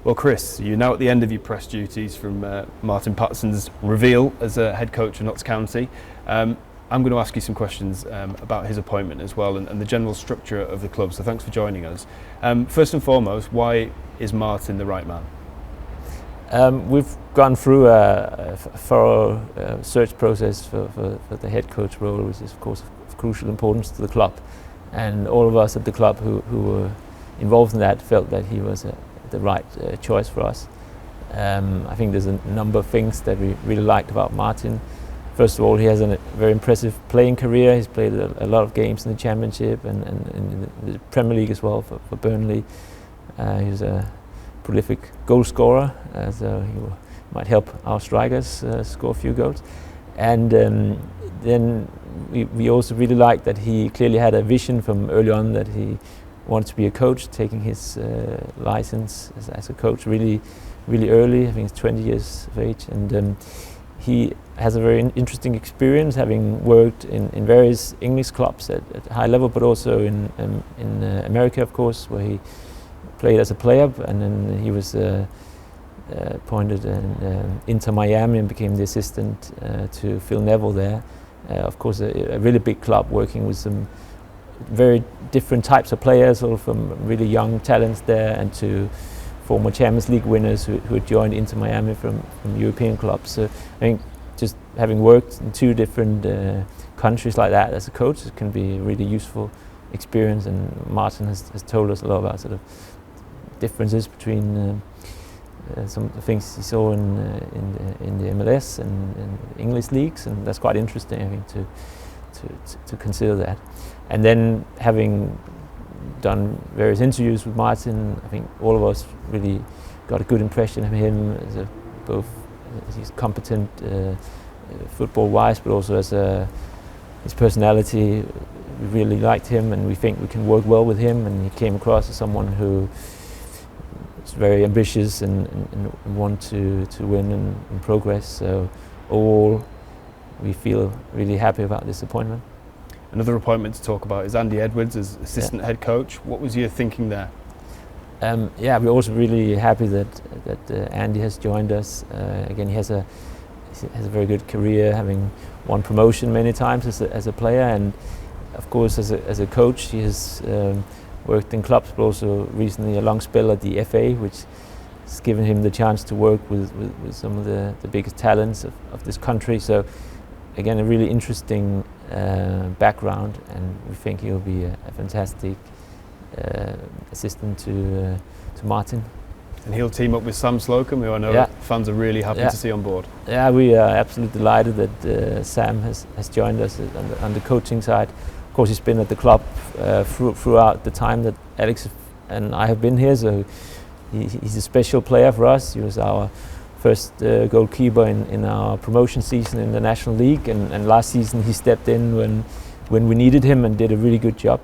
Well, Chris, you're now at the end of your press duties from Martin Paterson's reveal as a head coach of Notts County. I'm going to ask you some questions about his appointment as well and the general structure of the club, so thanks for joining us. First and foremost, why is Martin the right man? We've gone through a thorough search process for the head coach role, which is of course of crucial importance to the club, and all of us at the club who were involved in that felt that he was the right choice for us. I think there's a number of things that we really liked about Martin. First of all, he has a very impressive playing career. He's played a lot of games in the Championship and in the Premier League as well for Burnley. He was a prolific goal scorer, so he might help our strikers score a few goals. And then we also really liked that he clearly had a vision from early on that he wanted to be a coach, taking his license as a coach really early. I think he's 20 years of age, and he has a very interesting experience, having worked in various English clubs at high level, but also in America, of course, where he played as a player, and then he was appointed in Inter Miami and became the assistant to Phil Neville there. Of course, a really big club working with some very different types of players, all from really young talents there and to former Champions League winners who had joined Inter Miami from European clubs. So I think just having worked in two different countries like that as a coach, it can be a really useful experience, and Martin has told us a lot about sort of differences between some of the things he saw in the MLS and English leagues, and that's quite interesting, I think, to consider that. And then having done various interviews with Martin, I think all of us really got a good impression of him as he's competent football-wise, but also as his personality. We really liked him, and we think we can work well with him. And he came across as someone who is very ambitious and want to win and progress. So overall, we feel really happy about this appointment. Another appointment to talk about is Andy Edwards as assistant head coach. What was your thinking there? We're also really happy that Andy has joined us. Again, he has a very good career, having won promotion many times as a player, and of course as a coach he has worked in clubs, but also recently a long spell at the FA, which has given him the chance to work with some of the biggest talents of this country. So again, a really interesting background, and we think he'll be a fantastic assistant to Martin. And he'll team up with Sam Slokum, who I know fans are really happy to see on board. Yeah, we are absolutely delighted that Sam has joined us on the coaching side. Of course, he's been at the club throughout the time that Alex and I have been here, so he's a special player for us. He was our first goalkeeper in our promotion season in the National League, and last season he stepped in when we needed him and did a really good job.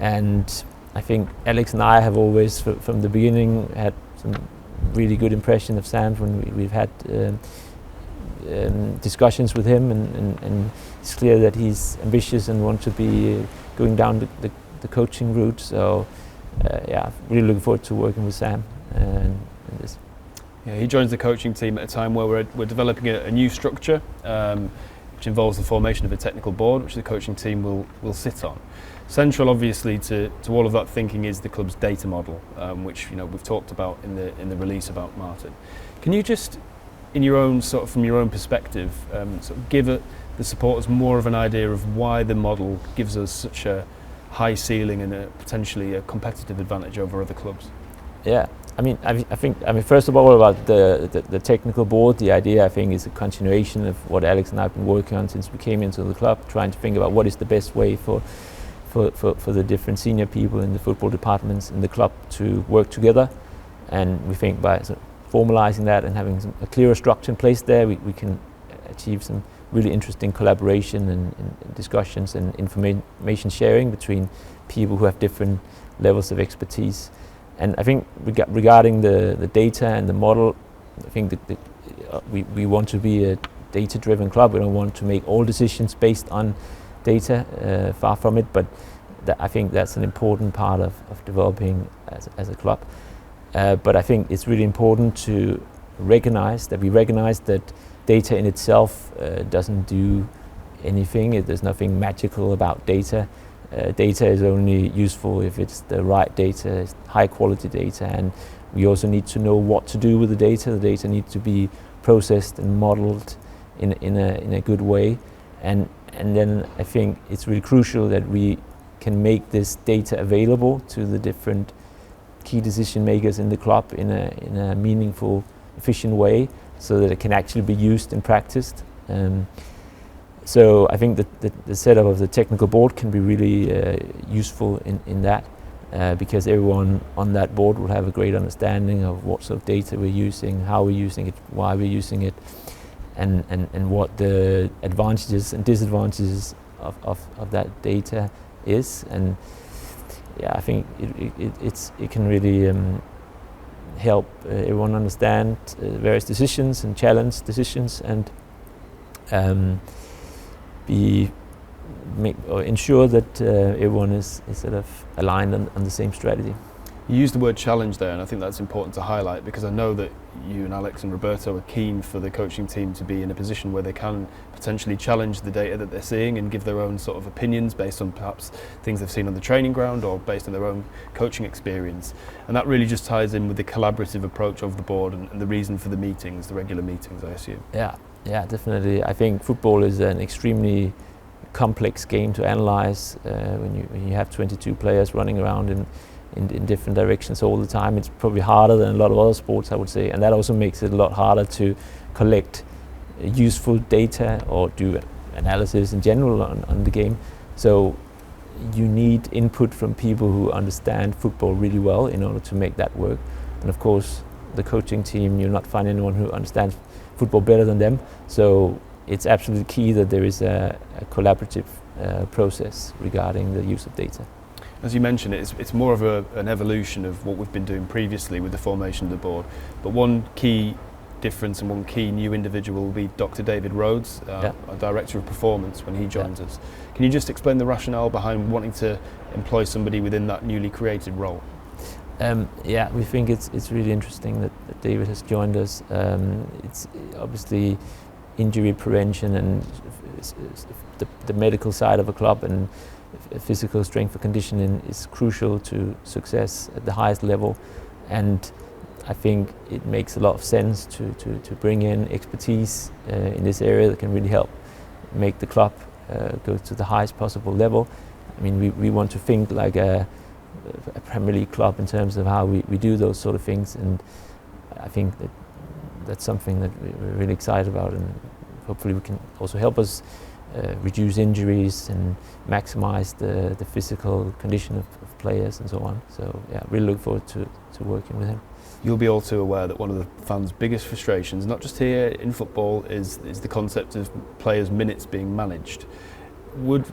And I think Alex and I have always, from the beginning, had some really good impression of Sam when we've had discussions with him, and it's clear that he's ambitious and wants to be going down the coaching route. So really looking forward to working with Sam in this. Yeah, he joins the coaching team at a time where we're developing a new structure, which involves the formation of a technical board, which the coaching team will sit on. Central, obviously, to all of that thinking is the club's data model, which we've talked about in the release about Martin. Can you just, from your own perspective, give the supporters more of an idea of why the model gives us such a high ceiling and potentially a competitive advantage over other clubs? Yeah. I think first of all, about the technical board, the idea I think is a continuation of what Alex and I have been working on since we came into the club, trying to think about what is the best way for the different senior people in the football departments in the club to work together. And we think by formalizing that and having a clearer structure in place there, we can achieve some really interesting collaboration and discussions and information sharing between people who have different levels of expertise. And I think regarding the data and the model, I think that we want to be a data-driven club. We don't want to make all decisions based on data, far from it, but I think that's an important part of developing as a club. But I think it's really important to recognize that data in itself doesn't do anything. There's nothing magical about data. Data is only useful if it's the right data, it's high quality data, and we also need to know what to do with the data. The data needs to be processed and modeled in a good way, and then I think it's really crucial that we can make this data available to the different key decision makers in the club in a meaningful, efficient way, so that it can actually be used and practiced. So I think that the setup of the technical board can be really useful in that, because everyone on that board will have a great understanding of what sort of data we're using, how we're using it, why we're using it, and what the advantages and disadvantages of that data is. And yeah, I think it can really help everyone understand various decisions and challenge decisions, and ensure that everyone is sort of aligned on the same strategy. You used the word challenge there, and I think that's important to highlight, because I know that you and Alex and Roberto are keen for the coaching team to be in a position where they can potentially challenge the data that they're seeing and give their own sort of opinions based on perhaps things they've seen on the training ground or based on their own coaching experience. And that really just ties in with the collaborative approach of the board and the reason for the meetings, the regular meetings, I assume. Yeah, definitely. I think football is an extremely complex game to analyze when you have 22 players running around in different directions all the time. It's probably harder than a lot of other sports, I would say, and that also makes it a lot harder to collect useful data or do analysis in general on the game. So you need input from people who understand football really well in order to make that work. And of course, the coaching team, you'll not find anyone who understands football better than them. So it's absolutely key that there is a collaborative process regarding the use of data. As you mentioned, it's more of an evolution of what we've been doing previously with the formation of the board. But one key difference and one key new individual will be Dr. David Rhodes, our Director of Performance, when he joins us. Can you just explain the rationale behind wanting to employ somebody within that newly created role? We think it's really interesting that David has joined us. It's obviously injury prevention and the medical side of a club, and physical strength and conditioning is crucial to success at the highest level. And I think it makes a lot of sense to bring in expertise in this area that can really help make the club go to the highest possible level. I mean, we want to think like a Premier League club in terms of how we do those sort of things, and I think that's something that we're really excited about, and hopefully we can also help us reduce injuries and maximize the physical condition of players and so on. So yeah, really look forward to working with him. You'll be all too aware that one of the fans' biggest frustrations, not just here in football, is the concept of players' minutes being managed. Would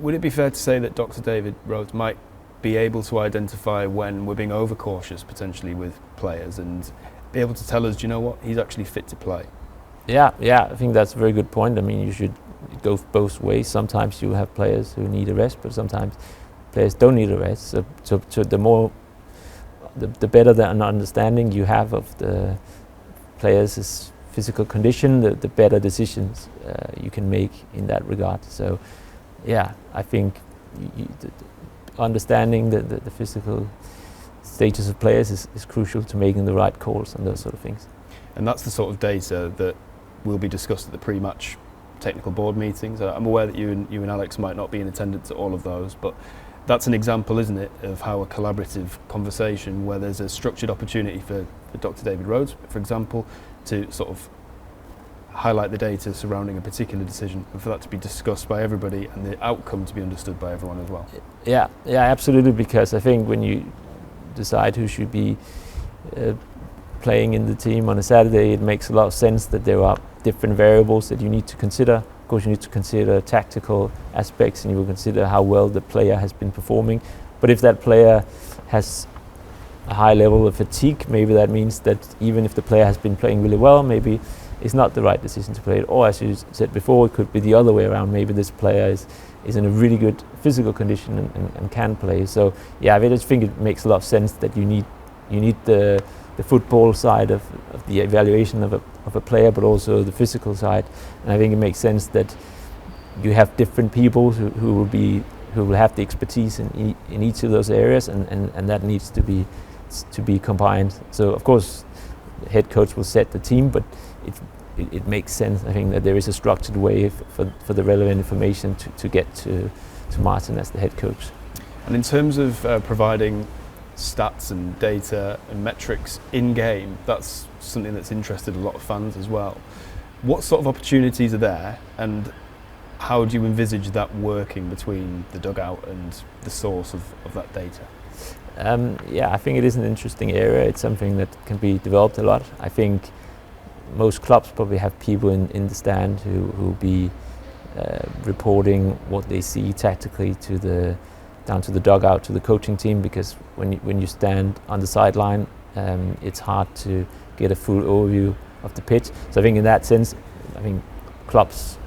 it be fair to say that Dr. David Rhodes might be able to identify when we're being overcautious potentially with players and be able to tell us, do you know what, he's actually fit to play? Yeah, I think that's a very good point. I mean, you should go both ways. Sometimes you have players who need a rest, but sometimes players don't need a rest. So the better the understanding you have of the players' physical condition, the better decisions you can make in that regard. So yeah, I think understanding the physical status of players is crucial to making the right calls and those sort of things. And that's the sort of data that will be discussed at the pre-match technical board meetings. I'm aware that you and Alex might not be in attendance at all of those, but that's an example, isn't it, of how a collaborative conversation where there's a structured opportunity for Dr. David Rhodes, for example, to sort of highlight the data surrounding a particular decision and for that to be discussed by everybody and the outcome to be understood by everyone as well. Yeah, absolutely, because I think when you decide who should be playing in the team on a Saturday, it makes a lot of sense that there are different variables that you need to consider. Of course, you need to consider tactical aspects, and you will consider how well the player has been performing. But if that player has a high level of fatigue, maybe that means that even if the player has been playing really well, maybe it's not the right decision to play it. Or as you said before, it could be the other way around. Maybe this player is in a really good physical condition and can play. So yeah, I just think it makes a lot of sense that you need you need the football side of the evaluation of a player, but also the physical side. And I think it makes sense that you have different people who will have the expertise in each of those areas, and that needs to be combined. So of course, the head coach will set the team, but it makes sense, I think, that there is a structured way for the relevant information to get to Martin as the head coach. And in terms of providing stats and data and metrics in game, that's something that's interested a lot of fans as well. What sort of opportunities are there, and how do you envisage that working between the dugout and the source of that data? I think it is an interesting area. It's something that can be developed a lot. I think most clubs probably have people in the stand who will be reporting what they see tactically down to the dugout, to the coaching team, because when you stand on the sideline, it's hard to get a full overview of the pitch. So I think in that sense, I think clubs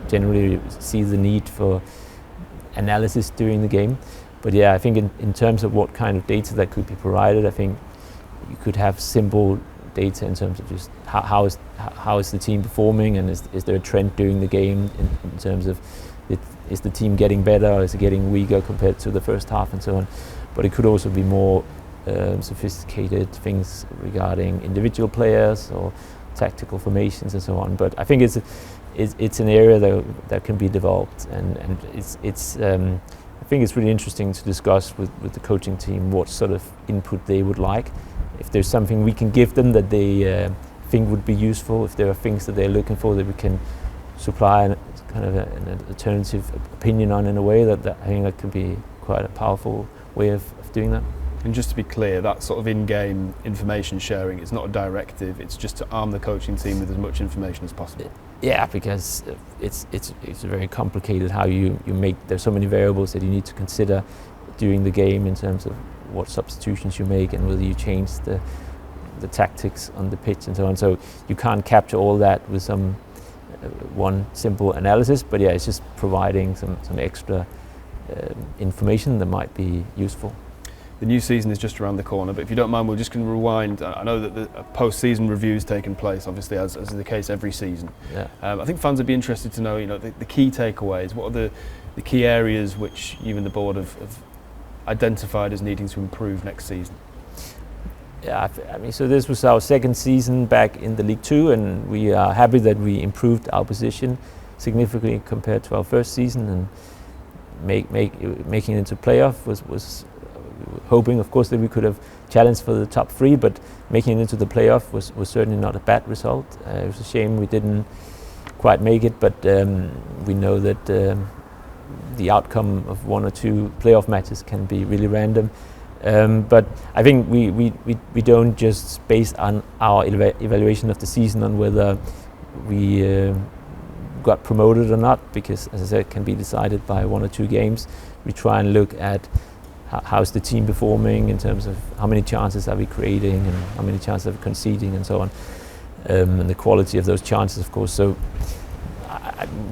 generally see the need for analysis during the game. But yeah, I think in terms of what kind of data that could be provided, I think you could have simple data in terms of just how is the team performing, and is there a trend during the game in terms of is the team getting better, or is it getting weaker compared to the first half, and so on. But it could also be more sophisticated things regarding individual players or tactical formations and so on. But I think it's an area that can be developed, and it's I think it's really interesting to discuss with the coaching team what sort of input they would like. If there's something we can give them that they think would be useful, if there are things that they're looking for that we can supply kind of an alternative opinion on, in a way that I think that could be quite a powerful way of doing that. And just to be clear, that sort of in-game information sharing is not a directive, it's just to arm the coaching team with as much information as possible. Yeah, because it's very complicated how you make, there's so many variables that you need to consider during the game in terms of what substitutions you make and whether you change the tactics on the pitch and so on. So you can't capture all that with some one simple analysis, but yeah, it's just providing some extra information that might be useful. The new season is just around the corner, but if you don't mind, we're just going to rewind. I know that the post-season review is taking place, obviously, as is the case every season. Yeah. I think fans would be interested to know, the key takeaways. What are the key areas which you and the board have identified as needing to improve next season? Yeah, I mean, so this was our second season back in the League Two, and we are happy that we improved our position significantly compared to our first season, and making it into playoff was hoping, of course, that we could have challenged for the top three, but making it into the playoff was certainly not a bad result. It was a shame we didn't quite make it, but we know that the outcome of one or two playoff matches can be really random. But I think we don't just base on our evaluation of the season on whether we got promoted or not, because, as I said, it can be decided by one or two games. We try and look at how's the team performing in terms of how many chances are we creating and how many chances are we conceding and so on, and the quality of those chances, of course. So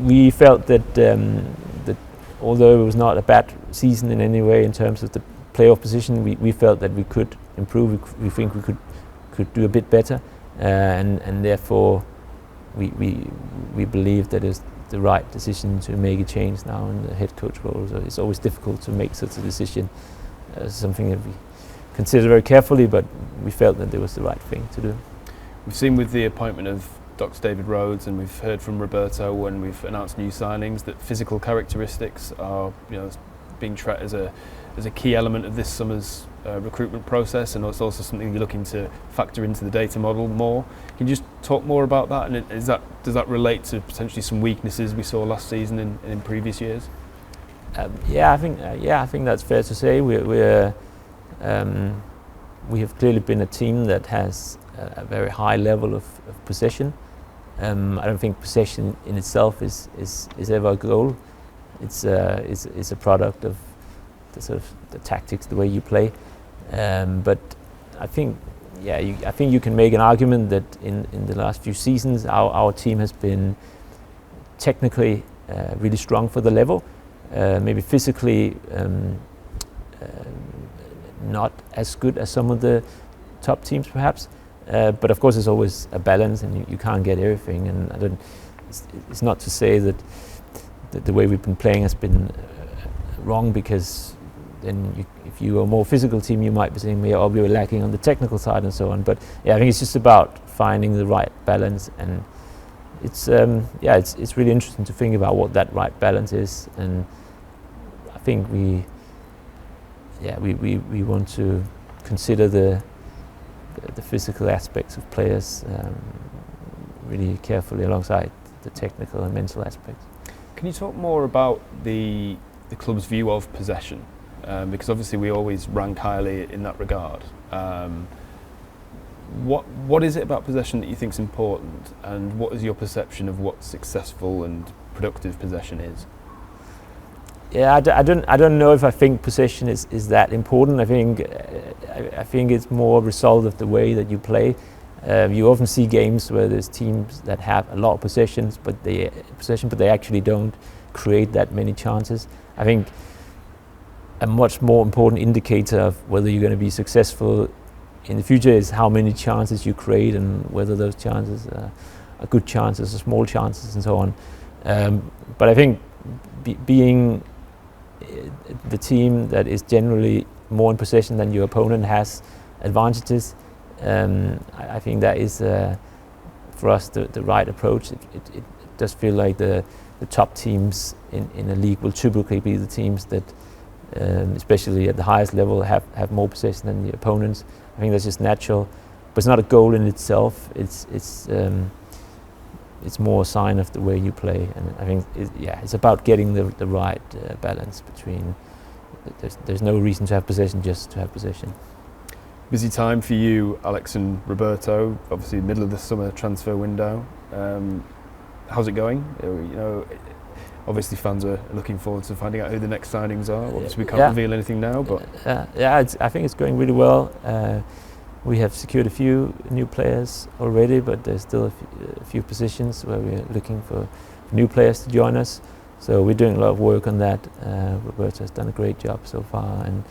we felt that that although it was not a bad season in any way in terms of the playoff position, we felt that we could improve. We think we could do a bit better, and therefore we believe that it's the right decision to make a change now in the head coach role. So it's always difficult to make such a decision, something that we consider very carefully, but we felt that it was the right thing to do. We've seen with the appointment of Dr. David Rhodes, and we've heard from Roberto when we've announced new signings, that physical characteristics are being tracked as a key element of this summer's recruitment process, and it's also something you're looking to factor into the data model more. Can you just talk more about that, and does that relate to potentially some weaknesses we saw last season in previous years? I think that's fair to say. We have clearly been a team that has a very high level of possession. I don't think possession in itself is ever a goal. It's a product of the tactics, the way you play. But I think you can make an argument that in the last few seasons our team has been technically really strong for the level, maybe physically not as good as some of the top teams perhaps. But of course, there's always a balance, and you can't get everything. And it's not to say that the way we've been playing has been wrong, because then if you are a more physical team, you might be saying, we were lacking on the technical side and so on. But yeah, I think it's just about finding the right balance, and it's really interesting to think about what that right balance is. And I think we want to consider the physical aspects of players really carefully alongside the technical and mental aspects. Can you talk more about the club's view of possession? Because obviously we always rank highly in that regard. What is it about possession that you think is important, and what is your perception of what successful and productive possession is? Yeah, I don't know if I think possession is that important. I think it's more a result of the way that you play. You often see games where there's teams that have a lot of possession, but they actually don't create that many chances. I think a much more important indicator of whether you're going to be successful in the future is how many chances you create, and whether those chances are good chances or small chances and so on. But I think being the team that is generally more in possession than your opponent has advantages. I think that is for us the right approach. It does feel like the top teams in a league will typically be the teams that, especially at the highest level, have more possession than the opponents. I think that's just natural, but it's not a goal in itself. It's more a sign of the way you play, and I think it's about getting the right balance between. There's no reason to have possession just to have possession. Busy time for you, Alex and Roberto. Obviously, middle of the summer transfer window. How's it going? Obviously fans are looking forward to finding out who the next signings are. Obviously we can't reveal anything now, but I think it's going really well. We have secured a few new players already, but there's still a few positions where we're looking for new players to join us. So we're doing a lot of work on that. Roberto has done a great job so far, and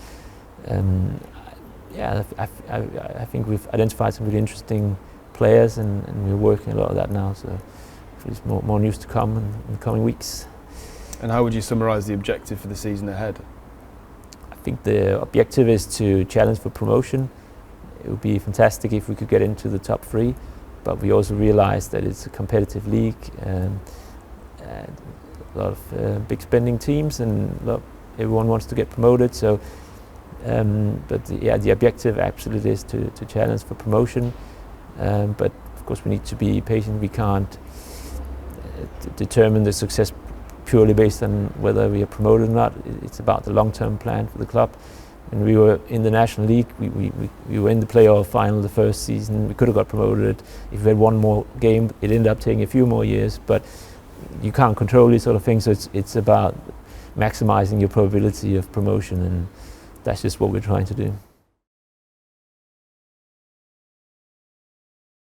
I think we've identified some really interesting players, and we're working a lot of that now. So there's more news to come in the coming weeks. And how would you summarise the objective for the season ahead? I think the objective is to challenge for promotion. It would be fantastic if we could get into the top 3, but we also realise that it's a competitive league, and a lot of big spending teams, and everyone wants to get promoted. So, the objective absolutely is to challenge for promotion. But of course, we need to be patient. We can't determine the success purely based on whether we are promoted or not. It's about the long-term plan for the club. And we were in the National League. We were in the playoff final the first season. We could have got promoted if we had one more game. It ended up taking a few more years, but you can't control these sort of things. So it's about maximising your probability of promotion, and that's just what we're trying to do.